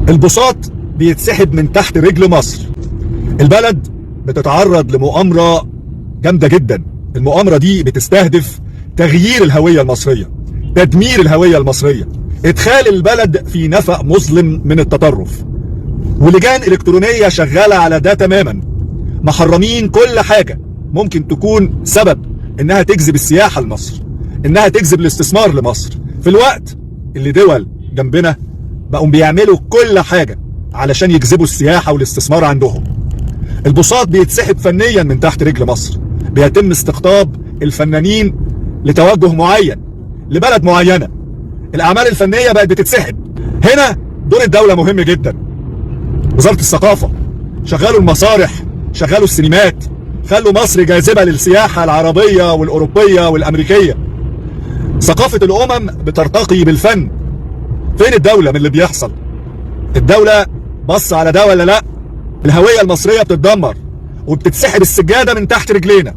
البساط بيتسحب من تحت رجل مصر. البلد بتتعرض لمؤامرة جامدة جدا. المؤامرة دي بتستهدف تغيير الهوية المصرية، تدمير الهوية المصرية، ادخال البلد في نفق مظلم من التطرف. ولجان الكترونية شغالة على ده تماما، محرمين كل حاجة ممكن تكون سبب انها تجذب السياحة لمصر، انها تجذب الاستثمار لمصر، في الوقت اللي دول جنبنا بقوا بيعملوا كل حاجة علشان يجذبوا السياحة والاستثمار عندهم. البساط بيتسحب فنيا من تحت رجل مصر، بيتم استقطاب الفنانين لتوجه معين لبلد معينة. الأعمال الفنية بقت بتتسحب. هنا دور الدولة مهم جدا. وزارة الثقافة، شغلوا المسارح، شغلوا السينمات، خلوا مصر جاذبة للسياحة العربية والأوروبية والأمريكية. ثقافة الأمم بترتقي بالفن. فين الدولة من اللي بيحصل؟ الدولة بص على ده ولا لا؟ الهوية المصرية بتتدمر وبتتسحب السجادة من تحت رجلينا.